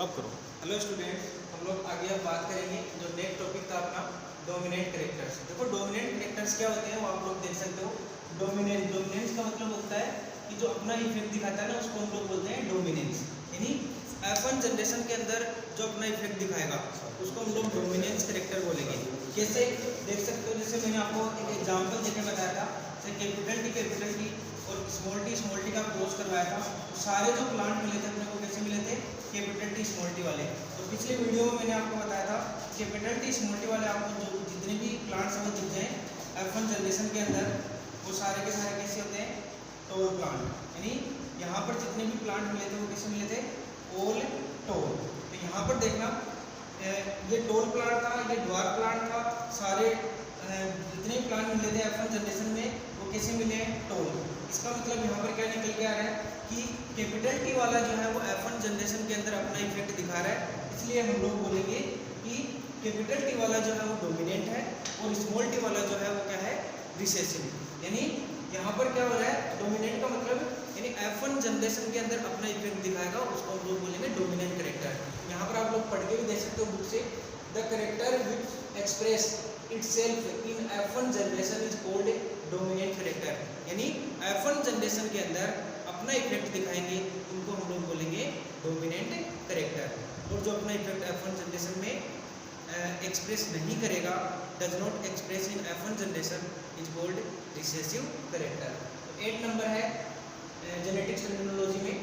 अब करो। Hello students, हम लोग आगे अब बात करेंगे जो नेक्स्ट टॉपिक था अपना डोमिनेंट कैरेक्टर्स। देखो डोमिनेंट कैरेक्टर्स क्या होते हैं वो आप लोग देख सकते हो। डोमिनेंस का मतलब होता है कि जो अपना इफेक्ट दिखाता है ना उसको हम लोग बोलते हैं डोमिनेंस। यानी F1 जनरेशन के अंदर जो अपना इफेक्ट दिखाएगा उसको हम लोग डोमिनेंस कैरेक्टर बोलेंगे। कैसे देख सकते हो, जैसे मैंने आपको एक एग्जाम्पल देके बताया था, जैसे कैपिटल टी और स्मॉल टी का क्रॉस करवाया था। तो सारे जो प्लांट मिले थे अपने को कैसे मिले थे, कैपिटल टी स्मॉल टी वाले। तो पिछले वीडियो में मैंने आपको बताया था कैपिटल टी स्मॉल टी वाले आपको जो जितने भी प्लांट्स हमें दिख जाए F1 जनरेशन के अंदर वो सारे के सारे कैसे होते हैं, टोल प्लांट। यानी यहाँ पर जितने भी प्लांट मिले थे वो कैसे मिले थे, ओल टोल। तो यहाँ पर देखना ये टोल प्लांट था, ये ड्वार्फ प्लांट था। सारे जितने भी प्लांट मिले थे F1 जनरेशन में वो कैसे मिले हैं, टोल। इसका मतलब यहाँ पर क्या निकल के आ रहा है कि कैपिटल टी वाला जो है वो F1 जनरेशन के अंदर अपना इफेक्ट दिखा रहा है, इसलिए हम लोग बोलेंगे कि कैपिटल टी वाला जो है वो डोमिनेंट है और स्मॉल टी वाला जो है वो क्या है, रिसेसिव। यानी यहाँ पर क्या हो रहा है, डोमिनेंट का मतलब यानी F1 जनरेशन के अंदर अपना इफेक्ट दिखाएगा उसको हम लोग बोलेंगे डोमिनेंट कैरेक्टर। यहाँ पर आप लोग पढ़ के भी देख सकते हो बुक से, the character which express itself in F1 generation is called dominant character. यानी F1 जनरेशन के अंदर अपना इफेक्ट दिखाएंगे उनको हम लोग बोलेंगे डोमिनेंट कैरेक्टर। और जो अपना इफेक्ट F1 जनरेशन में एक्सप्रेस नहीं करेगा, does not express in F1 generation is called recessive character. 8 number है जेनेटिक्स टर्मिनोलॉजी में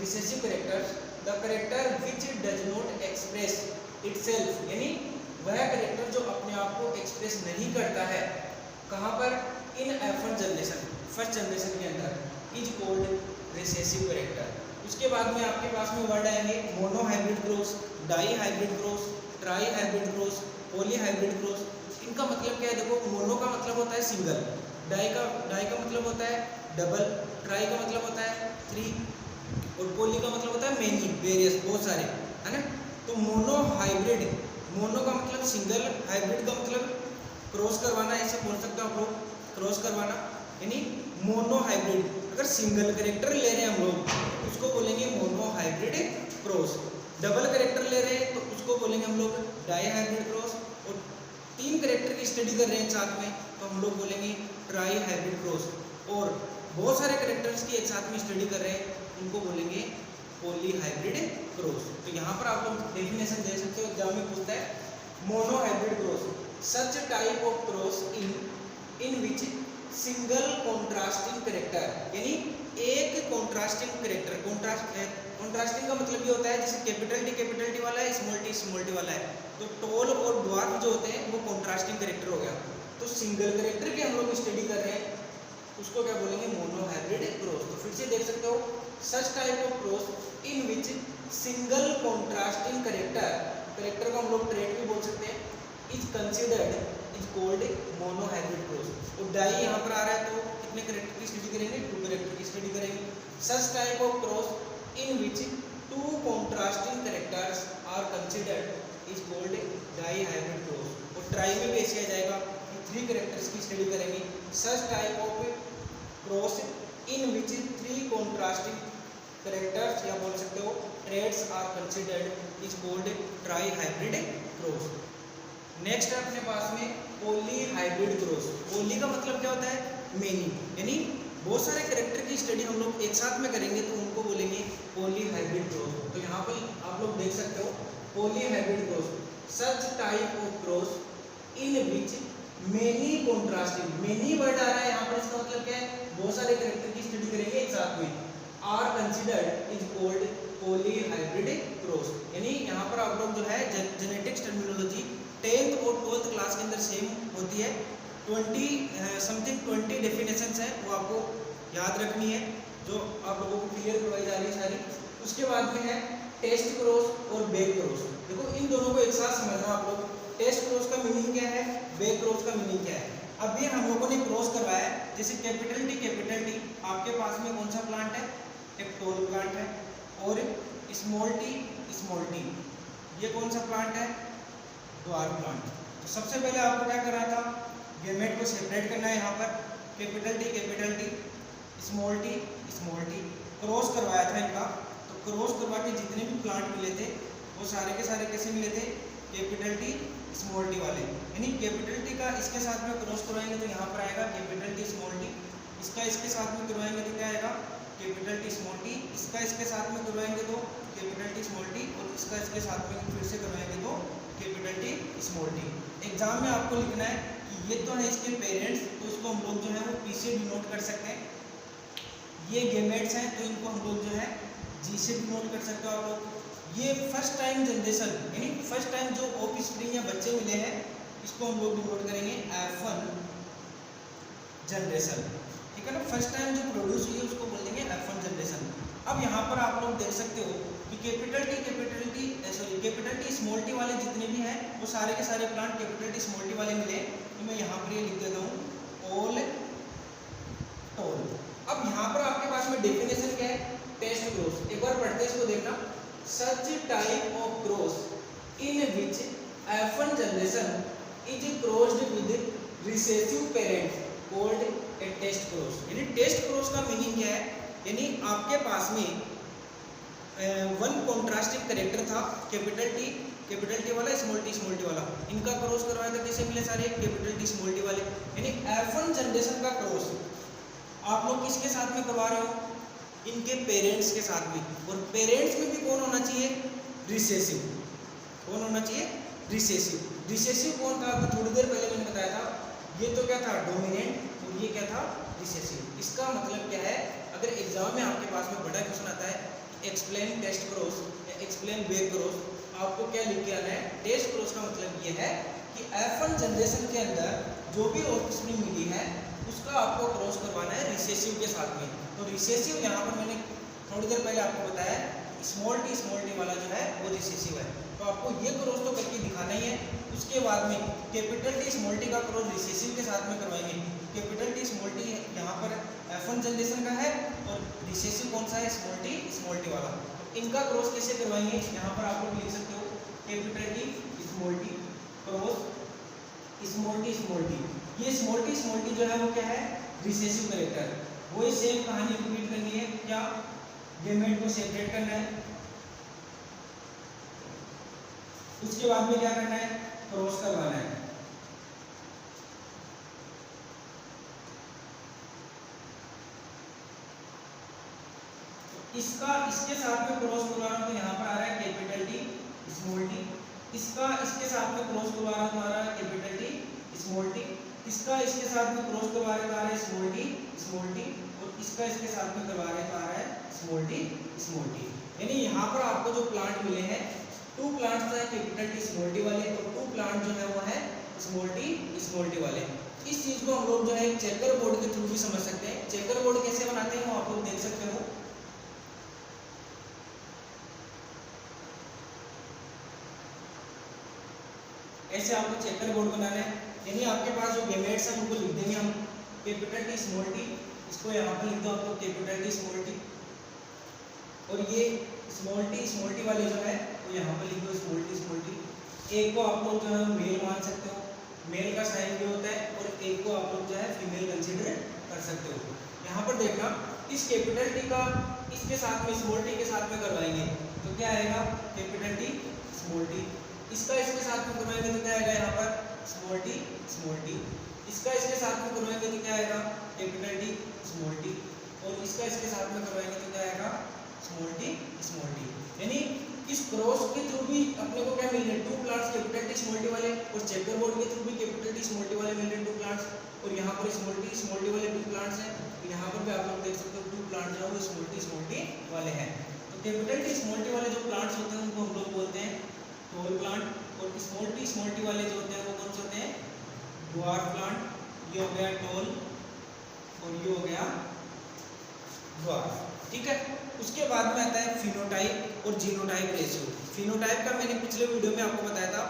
recessive characters, the character which does not express itself. यानी वह कैरेक्टर जो अपने आप को एक्सप्रेस नहीं करता है, कहाँ पर, इन F1 जनरेशन, फर्स्ट जनरेशन के अंदर, इज कॉल्ड रिसेसिव कैरेक्टर। उसके बाद में आपके पास में वर्ड आएंगे monohybrid cross, dihybrid cross, trihybrid cross, polyhybrid cross. इनका मतलब क्या है, देखो मोनो का मतलब होता है सिंगल, डाई का मतलब होता है डबल, ट्राई का मतलब होता है 3 और पॉली का मतलब होता है मेनी, वेरियस, बहुत सारे, है ना। तो मोनो हाइब्रिड, मोनो का मतलब सिंगल, हाइब्रिड का मतलब क्रॉस करवाना, ऐसे बोल सकते हो आप लोग, क्रॉस करवाना। यानी मोनो हाइब्रिड, अगर सिंगल कैरेक्टर ले रहे हैं हम लोग उसको बोलेंगे mono hybrid cross. Double character ले रहे हैं तो उसको बोलेंगे हम लोग डाई हाइब्रिड क्रॉस। और 3 कैरेक्टर की स्टडी कर रहे हैं साथ में तो हम लोग बोलेंगे ट्राई हाइब्रिड क्रॉस। और बहुत सारे कैरेक्टर्स की एक साथ में स्टडी कर रहे हैं उनको बोलेंगे पॉली हाइब्रिड क्रॉस। तो यहाँ पर आप लोग डेफिनेशन दे सकते हो, एग्जाम में पूछता है mono hybrid cross, such type of cross in which single contrasting character. यानी एक कॉन्ट्रास्टिंग कैरेक्टर, कॉन्ट्रास्टिंग का मतलब ये होता है जैसे कैपिटल टी वाला है, स्मॉल टी वाला है, तो टॉल और ड्वार्फ जो होते हैं वो कॉन्ट्रास्टिंग कैरेक्टर हो गया। तो सिंगल कैरेक्टर की हम लोग स्टडी कर रहे हैं उसको क्या बोलेंगे, मोनो हाइब्रिड क्रॉस। तो फिर से देख सकते हो, सच type of cross in which single contrasting character को हम लोग ट्रेट भी बोल सकते हैं, is considered is called monohybrid cross. और डाई यहाँ पर आ रहा है तो कितने कैरेक्टर की स्टडी करेंगे, 2 कैरेक्टर की स्टडी करेंगे। Such type of cross in which 2 contrasting characters are considered is called dihybrid cross. और ट्राई में भी ऐसे आ जाएगा कि 3 कैरेक्टर्स की स्टडी करेंगे। Such type of cross in which 3 contrasting characters या बोल सकते हो traits are considered is called trihybrid cross. Next है अपने पास में पॉली हाइब्रिड क्रॉस। पॉली का मतलब क्या होता है, मेनी, यानी बहुत सारे कैरेक्टर की स्टडी हम लोग एक साथ में करेंगे तो उनको बोलेंगे पॉली हाइब्रिड क्रॉस। तो यहाँ पर आप लोग देख सकते हो polyhybrid cross, such type of cross in which many contrasting, many word आ रहा है यहाँ पर, इसका मतलब क्या है, बहुत सारे कैरेक्टर की स्टडी करेंगे एक साथ में, are considered is called polyhybrid cross. यानी यहाँ पर आप लोग जो है जेनेटिक्स टर्मिनोलॉजी 10th और 12th क्लास के अंदर सेम होती है। 20 डेफिनेशंस हैं वो आपको याद रखनी है जो आप लोगों को क्लियर करवाई जा रही है सारी। उसके बाद में है टेस्ट क्रॉस और बैक क्रॉस। देखो इन दोनों को एक साथ समझना आप लोग, टेस्ट क्रॉस का मीनिंग क्या है, बैक क्रॉस का मीनिंग क्या है। अभी हम लोगों ने क्रॉस करवाया है, जैसे कैपिटल टी आपके पास में कौन सा प्लांट है, एक टोल प्लांट है, और स्मॉल टी ये कौन सा प्लांट है, ड्वार्फ प्लांट। तो सबसे पहले आपको क्या करना था, गैमेट को सेपरेट करना है। यहाँ पर capital T small T cross करवाया था इनका, तो क्रॉस करवा के जितने भी प्लांट मिले थे वो सारे के सारे कैसे मिले थे, कैपिटल टी स्मॉल टी वाले, यानी कैपिटल टी का इसके साथ में क्रॉस करवाएंगे तो यहाँ पर आएगा कैपिटल टी स्मॉल टी, इसका इसके साथ में करवाएंगे तो क्या आएगा, कैपिटल टी स्मॉल टी, इसका इसके साथ में करवाएंगे तो कैपिटल टी स्मॉल टी, और इसका इसके साथ में फिर से करवाएंगे तो capital T small T. Exam में आपको लिखना है कि ये तो है इसके पेरेंट्स, तो इसको हम लोग जो है वो पी से डिनोट कर सकते हैं, ये गेमेट्स हैं तो इनको हम लोग जो है जी से डिनोट कर सकते हो आप लोग। ये फर्स्ट टाइम जनरेशन यानी फर्स्ट टाइम जो ऑफ स्प्रिंग या बच्चे मिले हैं इसको हम लोग डिनोट करेंगे F1 जनरेशन, ठीक है ना। फर्स्ट टाइम जो प्रोड्यूस हुई है उसको बोल देंगे F1 जनरेशन। अब यहाँ पर आप लोग देख सकते हो कि कैपिटल टी स्मॉल टी वाले जितने भी हैं वो सारे के सारे plant capital T small T वाले मिले, तो मैं यहाँ पर ये लिख देता हूँ ऑल टोल। अब यहाँ पर आपके पास में डेफिनेशन क्या है, टेस्ट ग्रोथ, एक बार पढ़ते इसको देखना, such type of growth in which F1 generation is crossed with recessive parent called a test cross. यानी टेस्ट क्रॉस का मीनिंग क्या है, यानी आपके पास में वन कॉन्ट्रास्टिंग कैरेक्टर था कैपिटल टी वाला स्मॉल टी वाला, इनका क्रॉस करवाया था, कैसे मिले सारे कैपिटल टी स्मॉल टी वाले, यानी F1 जनरेशन का क्रॉस आप लोग किसके साथ में करवा रहे हो, इनके पेरेंट्स के साथ में, और पेरेंट्स में भी कौन होना चाहिए, रिसेसिव, कौन होना चाहिए, रिसेसिव। रिसेसिव कौन था, अभी थोड़ी देर पहले मैंने बताया था, ये तो क्या था डोमिनेंट और ये क्या था रिसेसिव। इसका मतलब क्या है, अगर एग्जाम में आपके पास में बड़ा क्वेश्चन आता है एक्सप्लेन टेस्ट क्रॉस या एक्सप्लेन वेव क्रॉस, आपको क्या लिख के आना है, टेस्ट क्रॉस का मतलब ये है कि F1 जनरेशन के अंदर जो भी ऑफस्प्रिंग मिली है उसका आपको क्रॉस करवाना है रिसेसिव के साथ में। तो रिसेसिव यहाँ पर मैंने थोड़ी देर पहले आपको बताया स्मॉल टी वाला जो है वो रिसेसिव है, तो आपको ये क्रॉस तो करके दिखाना ही है। उसके बाद में कैपिटल टी स्मॉल टी का क्रॉस रिसेसिव के साथ में करवाएंगे। कैपिटल टी स्मॉल टी यहाँ पर F1 जनरेशन का है और रिसेसिव कौन सा है, स्मॉल टी वाला। इनका क्रॉस कैसे करवाएंगे, यहाँ पर आप लोग लिख सकते हो capital T small T cross small T. ये स्मॉल टी जो है वो क्या है, रिसेसिव कैरेक्टर है। वही सेम कहानी रिपीट करनी है, क्या गेमेट को सेपरेट करना है, उसके बाद में क्या करना है, क्रॉस करवाना है। इसका इसके साथ में क्रॉस करवा रहा हूं तो यहाँ पर आ रहा है कैपिटल टी स्मॉल टी, इसका इसके साथ में क्रॉस करवा रहा हूं तो आ रहा है कैपिटल टी स्मॉल टी, इसका इसके साथ में क्रॉस करवा रहे तो आ रहा है स्मॉल टी, और इसका इसके साथ में करवा रहे तो आ रहा है स्मॉल टी। यानी यहाँ पर आपको जो प्लांट मिले हैं 2 प्लांट्स है कैपिटल टी स्मॉल टी वाले और 2 प्लांट जो है वो है स्मॉल टी वाले। इस चीज को हम लोग जो है चेकर बोर्ड के थ्रू भी समझ सकते हैं। चेकर बोर्ड कैसे बनाते हैं वो आप लोग देख सकते हो। ऐसे आपको चेकर बोर्ड बनाना है, यानी आपके पास जो गेमेट्स हैं उनको लिख देंगे हम कैपिटल टी स्मॉल टी, इसको यहाँ पर लिख दो आपको कैपिटल टी स्मॉल टी, और ये स्मॉल टी वाले जो है वो यहाँ पर लिख दो स्मॉल टी। एक को आप लोग जो है मेल मान सकते हो, मेल का साइन ये होता है, और एक को आप लोग जो है फीमेल कंसीडर कर सकते हो। यहाँ पर देखना इस कैपिटल टी का इसके साथ में स्मॉल टी के साथ में करवाएंगे तो क्या आएगा, कैपिटल टी स्मॉल टी, इसका इसके साथ में करवाएंगे तो क्या आएगा यहाँ पर स्मॉल टी, इसका इसके साथ में करवाएंगे तो क्या आएगा कैपिटल टी स्मॉल टी, और इसका इसके साथ में करवाएंगे तो क्या आएगा स्मॉल टी। यानी इस क्रॉस के थ्रू भी अपने को क्या मिल रहे हैं, 2 plants capital T small T वाले, और चेकर बोर्ड के थ्रू भी कैपिटल टी स्मॉल टी वाले मिल रहे हैं 2 प्लांट्स, और यहाँ पर स्मॉल टी वाले 2 प्लांट्स हैं। तो यहाँ पर भी आप लोग देख सकते हो 2 प्लांट जो है वो स्मॉल टी वाले हैं। तो कैपिटल टी स्मॉल टी वाले जो प्लांट्स होते हैं उनको हम लोग बोलते हैं टॉल प्लांट, और स्मॉल टी वाले जो होते हैं वो कौन से होते हैं, ड्वार्फ प्लांट। ये हो गया टॉल और ये हो गया ड्वार्फ, ठीक है। उसके बाद में आता है फिनोटाइप और जीनोटाइप रेशियो। फिनोटाइप का मैंने पिछले वीडियो में आपको बताया था,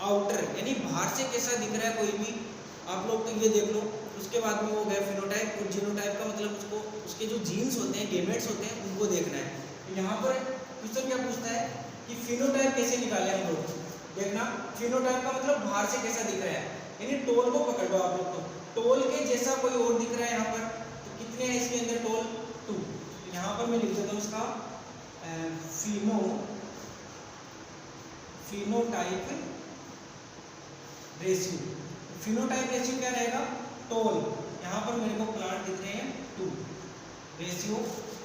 आउटर यानी बाहर से कैसा दिख रहा है कोई भी, आप लोग तो ये देख लो। उसके बाद में वो गया फिनोटाइप, और जीनोटाइप का मतलब उसको उसके जो जीन्स होते हैं, गेमेट्स होते हैं, उनको देखना है। तो यहाँ पर क्वेश्चन क्या पूछता है कि फिनोटाइप कैसे निकाले हम लोग, देखना फिनोटाइप का मतलब बाहर से कैसा दिख रहा है, यानी टोल को पकड़ लो आप लोग। तो टोल के जैसा कोई और दिख रहा है यहाँ पर, तो कितने हैं इसके अंदर टोल, 2। यहाँ पर मैं लिख देता हूँ इसका फिनोटाइप रेशियो। फिनोटाइप रेशियो क्या रहेगा? टोल, यहाँ पर मेरे को प्लांट दिख रहे हैं 2 रेशियो।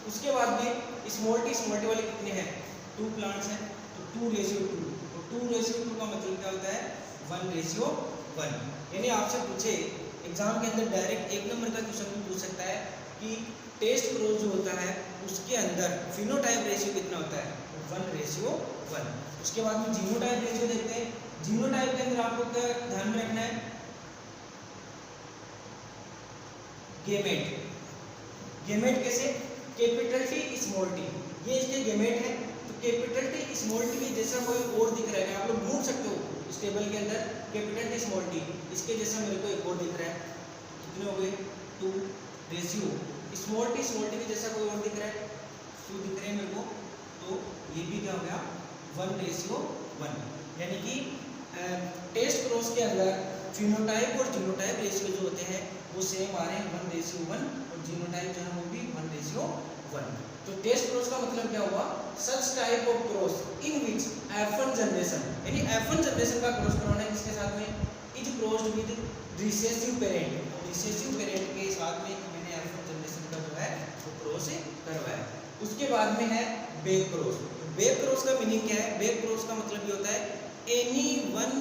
उसके बाद में स्मॉल टी वाले कितने हैं? 2 प्लांट्स हैं, तो 2:2। तो 2:2 का मतलब क्या होता है? 1:1। यानी आपसे पूछे एग्जाम के अंदर डायरेक्ट 1 नंबर का क्वेश्चन भी पूछ सकता है कि टेस्ट क्रोज जो होता है उसके अंदर फिनोटाइप रेशियो कितना होता है? 1:1। उसके बाद में जीनोटाइप रेशियो देखते हैं। जीनोटाइप के अंदर आपको क्या ध्यान में रखना है? गेमेट कैसे? कैपिटल टी स्मॉल टी, ये इसके गेमेट है। तो कैपिटल टी स्मॉल टी के जैसा कोई और दिख रहा है, आप लोग ढूंढ सकते हो इस टेबल के अंदर कैपिटल टी स्मॉल टी, इसके जैसा मेरे को एक और दिख रहा है। कितने हो गए? 2 रेशियो। स्मॉल टी के जैसा कोई और दिख रहा है, 2 दिख रहे हैं मेरे को, तो ये भी क्या हो गया? 1:1। यानी कि टेस्ट क्रॉस के अंदर फिनोटाइप और जीनोटाइप रेशियो जो होते हैं वो सेम आ रहे हैं 1:1, और जीनोटाइप जो है वो भी 1:1। तो टेस्ट क्रॉस का मतलब क्या हुआ? सच type of cross in which F1 generation, यानी F1 जनरेशन का क्रॉस करवाना है किसके साथ में? Is crossed with recessive parent. Recessive parent के साथ में मैंने F1 जनरेशन का जो है वो क्रॉस करवाया। उसके बाद में है बैक क्रॉस। बैक क्रॉस का मीनिंग क्या है? बैक क्रॉस का मतलब ये होता है any one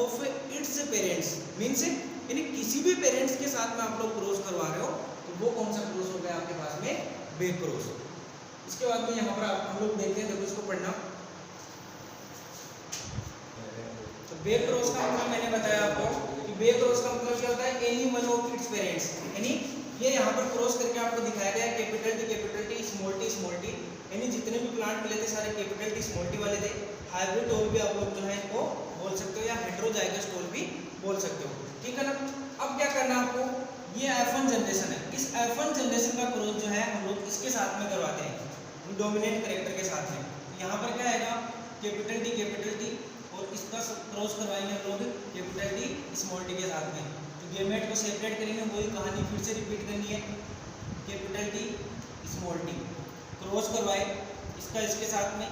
of its parents, means यानी किसी भी पेरेंट्स के साथ में आप लोग क्रॉस करवा रहे हो तो वो कौन सा क्रॉस हो गया आपके पास में? Back cross. इसके बाद में यहाँ पर हम लोग देखते हैं, देखो इसको पढ़ना। तो बैक क्रॉस का मतलब मैंने बताया आपको कि बैक क्रॉस का मतलब क्या होता है? Any one of its parents, यानी ये यहाँ पर क्रॉस करके आपको दिखाया गया है कैपिटल टी स्मॉल टी, यानी जितने भी प्लांट मिले थे सारे कैपिटल टी स्मॉल टी वाले थे। हाइब्रिड टोल भी आप लोग जो है इनको बोल सकते हो, या हेटेरोजाइगस टोल भी बोल सकते हो, ठीक है ना। अब क्या करना है आपको? ये F1 जनरेशन है, इस F1 जनरेशन का क्रॉस जो है हम लोग इसके साथ में करवाते हैं, डोमिनेंट कैरेक्टर के साथ में। यहाँ पर क्या आएगा? कैपिटल टी, और इसका क्रॉस करवाएंगे हम लोग कैपिटल टी स्मॉल टी के साथ में। तो गेमेट को सेपरेट करेंगे, वही कहानी फिर से रिपीट करनी है। Capital T small T cross करवाए, इसका इसके साथ में,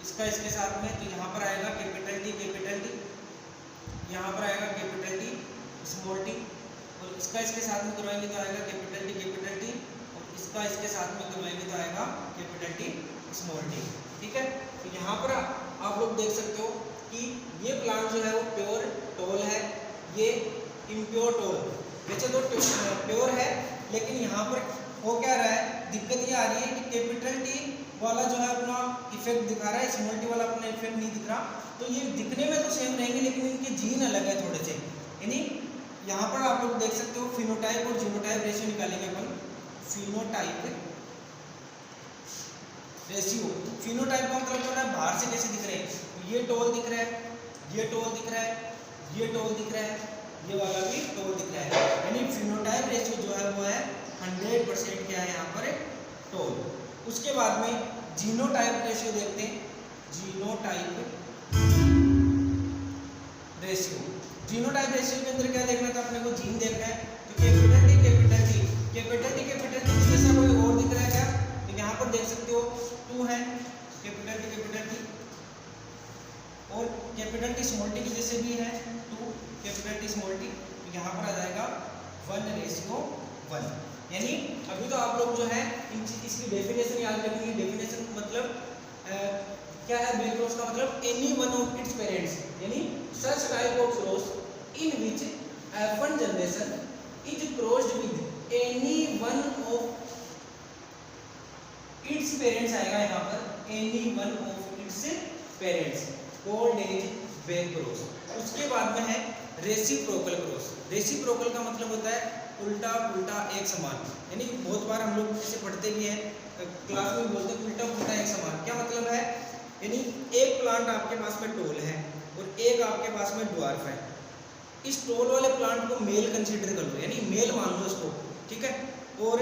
इसका इसके साथ में, तो यहाँ पर आएगा कैपिटल टी, यहाँ पर आएगा कैपिटल टी स्मॉल टी, और इसका इसके साथ में करवाएंगे तो आएगा कैपिटल टी, और इसका इसके साथ में करवाएंगे तो आएगा कैपिटल टी स्मॉल टी, ठीक है। तो यहाँ पर आप लोग देख सकते हो कि ये प्लांट जो है वो प्योर टोल है, ये इम्प्योर टोल। वैसे तो प्योर है, लेकिन यहाँ पर हो क्या रहा है? दिक्कत ये आ रही है कि कैपिटल टी वाला जो है अपना इफेक्ट दिखा रहा है, स्मॉल टी वाला अपना इफेक्ट नहीं दिख रहा। तो ये दिखने में तो सेम रहेंगे, लेकिन इनके जीन अलग है थोड़े से। यानी यहाँ पर आप लोग देख सकते हो फिनोटाइप और जीनोटाइप रेशियो निकालेंगे अपन। फिनोटाइप रेशियो, फिनोटाइप का मतलब क्या है? बाहर से कैसे दिख रहे हैं? ये टोल दिख रहा है, ये टोल दिख रहा है, ये टोल दिख रहा है, ये वाला भी टोल दिख रहा है। यानी फिनोटाइप रेशियो जो है वो है 100% क्या है यहाँ पर? टोल। उसके बाद में जीनोटाइप रेशियो देखते हैं। जीनोटाइप रेशियो के अंदर क्या देखना था अपने को? जीन देखना है। तो कैपिटल टी जैसा कोई और दिख रहा है क्या? तो यहाँ पर देख सकते हो 2 है कैपिटल टी, और कैपिटल टी स्मॉल टी की जैसे भी है 2 कैपिटल टी स्मॉल टी, तो यहाँ पर आ जाएगा 1:1। यानी अभी तो आप लोग जो है इसकी डेफिनेशन याद रखेंगे। डेफिनेशन मतलब क्या है? बैक क्रॉस का मतलब any one of its parents, यानी such type of cross in which F1 generation is crossed with any one of its parents आएगा यहाँ पर, any one of its parents called as back cross. उसके बाद में है रेसिप्रोकल क्रॉस। रेसिप्रोकल का मतलब होता है उल्टा पुल्टा एक समान, यानी बहुत बार हम लोग इसे पढ़ते भी हैं, क्लास में बोलते हैं उल्टा पुल्टा एक समान। क्या मतलब है? यानी एक प्लांट आपके पास में टोल है और एक आपके पास में ड्वार्फ है। इस टोल वाले प्लांट को मेल कंसीडर कर लो, यानी मेल मान लो इसको, ठीक है। और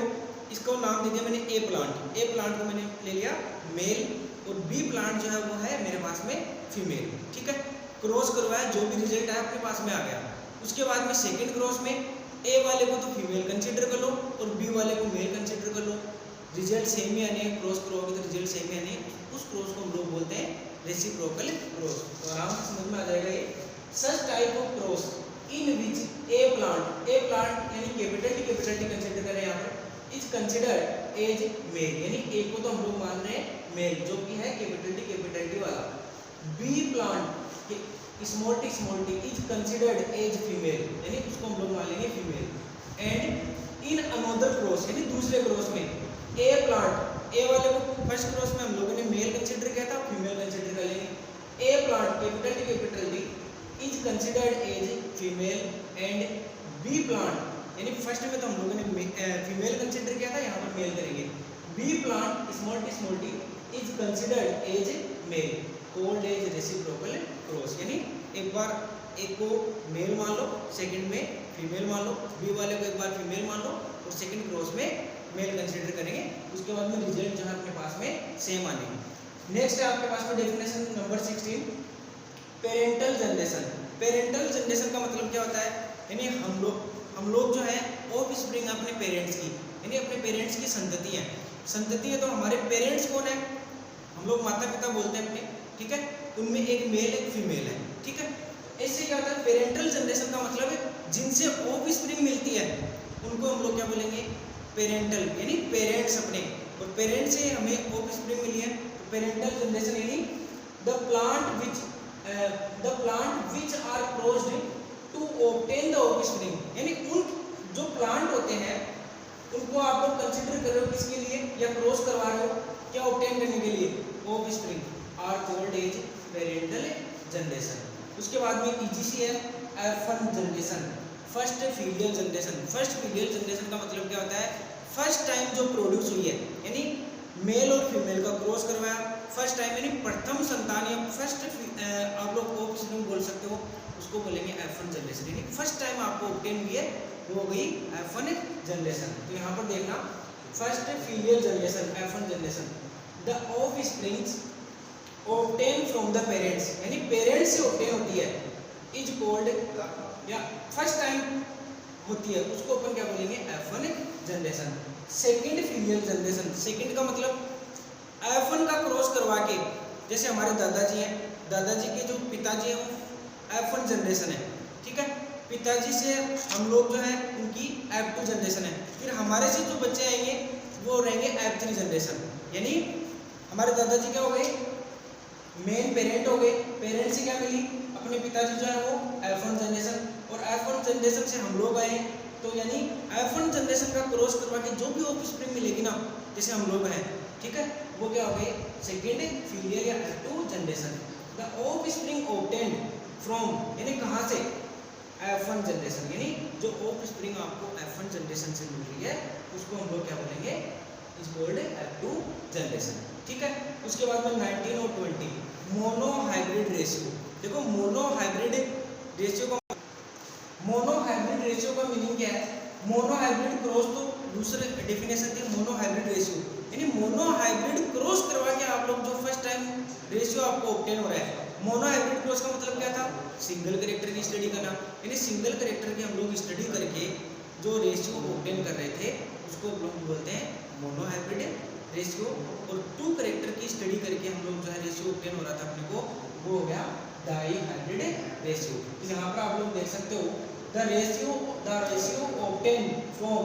इसको नाम दे दिया मैंने ए प्लांट। ए प्लांट को मैंने ले लिया मेल, और बी प्लांट जो है वो है मेरे पास में फीमेल, ठीक है। क्रॉस करवाया, जो भी रिजल्ट आया अपने पास में आ गया। उसके बाद में सेकेंड क्रॉस में ए वाले को तो फीमेल कंसीडर कर लो और बी वाले को मेल कंसीडर कर लो। रिजल्ट सेम ही आने, क्रॉस करोगे तो रिजल्ट सेम ही आने, उस क्रॉस को हम लोग बोलते हैं रेसिप्रोकल क्रॉस। तो आराम से समझ में आ जाएगा ये। सच type of cross in which A plant यानी कैपिटल टी कंसीडर करें यहाँ पर, इज कंसिडर्ड एज मेल, यानी ए को तो हम लोग मान रहे हैं मेल, जो कि है कैपिटल टी वाला। B plant small T is considered as female, यानी उसको हम लोग मान लेंगे female. And in another cross, यानी दूसरे क्रॉस में ए प्लांट, ए वाले को फर्स्ट क्रॉस में हम लोगों ने मेल कंसिडर किया था, फीमेल कंसिडर कर लेंगे। A plant capital T is considered as female and B plant, यानी फर्स्ट में तो हम लोगों ने फीमेल कंसिडर किया था, यहाँ पर मेल करेंगे। B plant small T is considered as male, called as reciprocal cross, यानी एक बार एक को मेल मान लो, सेकंड में फीमेल मान लो, बी वाले को एक बार फीमेल मान लो और सेकंड क्रॉस में मेल कंसिडर करेंगे, उसके बाद में रिजल्ट जो है अपने पास में सेम आने। नेक्स्ट है आपके पास में definition number 16, parental generation. Parental generation का मतलब क्या होता है, यानी हम लोग जो है ऑफ स्प्रिंग अपने पेरेंट्स की, यानी अपने पेरेंट्स की संतति है। तो हमारे पेरेंट्स कौन है, हम लोग माता पिता बोलते हैं अपने, ठीक है, उनमें एक मेल एक फीमेल है, ठीक है। इससे क्या होता है, पेरेंटल जनरेशन का मतलब है जिनसे ऑफ स्प्रिंग मिलती है उनको हम लोग क्या बोलेंगे, पेरेंटल, यानी पेरेंट्स अपने, और पेरेंट्स से हमें ऑफ स्प्रिंग मिली है, तो पेरेंटल जनरेशन यानी the plant which are crossed to obtain the offspring, यानी उन जो प्लांट होते हैं उनको आप लोग कंसिडर कर रहे हो किसके लिए, या क्रॉस करवा रहे हो क्या ऑब्टेन करने के लिए, offspring, are called as parental generation. उसके बाद में ईजीसी है F one generation, first filial generation. First filial generation का मतलब क्या होता है, फर्स्ट टाइम जो प्रोड्यूस हुई है, यानी मेल और फीमेल का क्रॉस करवाया फर्स्ट टाइम, यानी प्रथम संतान या फर्स्ट आप लोग ऑफ स्प्रिंग बोल सकते हो, उसको बोलेंगे एफन जनरेशन, यानी फर्स्ट टाइम आपको ऑब्टेन हुई है वो हो गई एफन जनरेशन। तो यहाँ पर देखना, first filial generation F one generation, the offsprings obtain from the parents, यानी पेरेंट्स से ऑब्टेन होती है, इज कॉल्ड, या फर्स्ट टाइम होती है उसको अपन क्या बोलेंगे, F one generation. Second filial generation, second का मतलब एफन का क्रॉस करवा के, जैसे हमारे दादाजी हैं, दादाजी के जो पिताजी हैं वो एफन जनरेशन है, ठीक है, पिताजी से हम लोग जो है उनकी F2 जनरेशन है, फिर हमारे से जो बच्चे आएंगे वो रहेंगे F3 जनरेशन, यानी हमारे दादाजी क्या हो गए, मेन पेरेंट हो गए, पेरेंट से क्या मिली, अपने पिताजी जो है वो F1 जनरेशन, और F1 जनरेशन से हम लोग आए, तो यानी F1 जनरेशन का क्रॉस करवा के जो भी ऑफ स्प्रिंग मिलेगी ना, जैसे हम लोग हैं, ठीक है, वो क्या हो गए, सेकेंड फीलियल या F2 generation. The of spring obtained from, यानी कहाँ से, F1 जनरेशन, यानी जो ऑफ स्प्रिंग आपको F1 जनरेशन से मिल रही है उसको हम लोग क्या बोलेंगे, इज कॉल्ड F2 जनरेशन, ठीक है। उसके बाद में 19 और 20 मोनो हाइब्रिड रेशियो। देखो मोनो हाइब्रिड रेशियो का मीनिंग क्या है, मोनो हाइब्रिड क्रॉस, तो दूसरे डेफिनेशन थी मोनो हाइब्रिड रेशियो, यानी मोनो हाइब्रिड क्रॉस करवा के आप लोग जो फर्स्ट टाइम रेशियो आपको ऑब्टेन हो रहा है। मोनो हाइब्रिड क्रॉस का मतलब क्या था, सिंगल कैरेक्टर की स्टडी करना, यानी सिंगल कैरेक्टर की हम लोग स्टडी करके जो रेशियो ऑब्टेन कर रहे थे उसको हम बोलते हैं मोनो हाइब्रिड रेशियो, और टू कैरेक्टर की स्टडी करके हम लोग जो है रेशियो ऑब्टेन हो रहा था अपने को, वो हो गया डाई हाइब्रिड रेशियो। यहाँ पर आप लोग देख सकते हो the ratio obtain from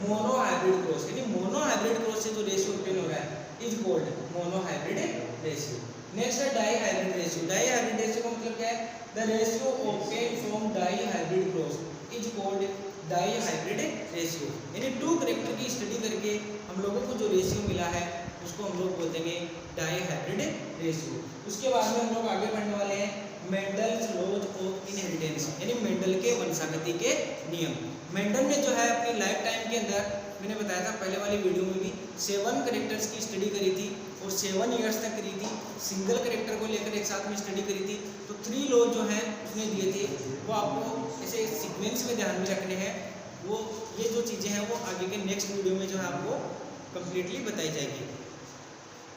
monohybrid cross, यानी मोनो हाइब्रिड क्रॉस से जो रेशियो ऑब्टेन हो रहा है is called monohybrid ratio. Next है dihybrid ratio. Dihybrid ratio का मतलब क्या है, the ratio obtain from dihybrid cross is called dihybrid ratio, यानी टू कैरेक्टर की स्टडी करके हम लोगों को जो रेशियो मिला है उसको हम लोग बोल देंगे डाई हाइब्रिड रेशियो। उसके बाद में हम लोग आगे बढ़ने वाले हैं मेंडल्स लॉज ऑफ इनहेरिटेंस, यानी मेंडल के वंशागति के नियम। मेंडल ने जो है अपनी लाइफ टाइम के अंदर, मैंने बताया था पहले वाली वीडियो में भी, 7 कैरेक्टर्स की स्टडी करी थी और 7 ईयर्स तक करी थी, सिंगल कैरेक्टर को लेकर एक साथ में स्टडी करी थी। तो 3 लॉ जो हैं उसने दिए थे, वो आपको ऐसे सीक्वेंस में ध्यान में रखने हैं। वो ये जो चीज़ें हैं वो आगे के नेक्स्ट वीडियो में जो है आपको कम्प्लीटली बताई जाएगी।